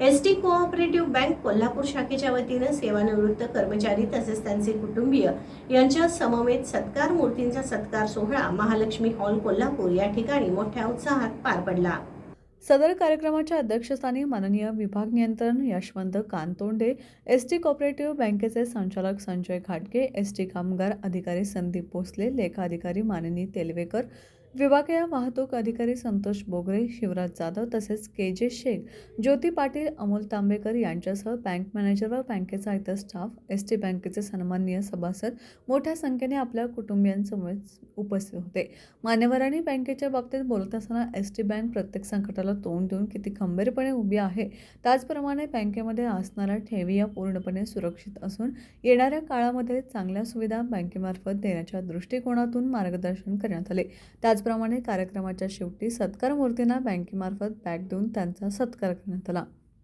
ST cooperative bank Kolhapur शाखेच्या वतीनं सेवानिवृत्त कर्मचारी तसेच त्यांचे कुटुंबीय यांच्या समवेत सत्कार मूर्तींचा सत्कार सोहळा महालक्ष्मी हॉल कोल्हापूर या ठिकाणी मोठ्या उत्साहात पार पडला। सदर कार्यक्रमाच्या अध्यक्षस्थानी माननीय विभाग नियंत्रण यशवंत कानतोंडे, एसटी कोऑपरेटिव्ह बँकेचे संचालक संजय घाटगे, एसटी कामगार अधिकारी संदीप भोसले, लेखा अधिकारी माननी तेलवेकर, विभागीय वाहतूक अधिकारी संतोष बोगरे, शिवराज जाधव तसेच के.जे. शेख, ज्योती पाटील, अमोल तांबेकर यांच्यासह बँक मॅनेजर व बँकेचा इतर स्टाफ, एसटी बँकेचे सन्माननीय सभासद मोठ्या संख्येने आपल्या कुटुंबियांसमवेत उपस्थित होते। मान्यवरांनी बँकेच्या बाबतीत बोलत असताना एसटी बँक प्रत्येक संकटाला तोंड देऊन किती खंबीरपणे उभी आहे, त्याचप्रमाणे बँकेमध्ये असणाऱ्या ठेवी या पूर्णपणे सुरक्षित असून येणाऱ्या काळामध्ये चांगल्या सुविधा बँकेमार्फत देण्याच्या दृष्टिकोनातून मार्गदर्शन करण्यात आले। त्याचप्रमाणे कार्यक्रमाच्या शेवटी सत्कार मूर्तींना बँकेमार्फत बॅग देऊन त्यांचा सत्कार करण्यात आला।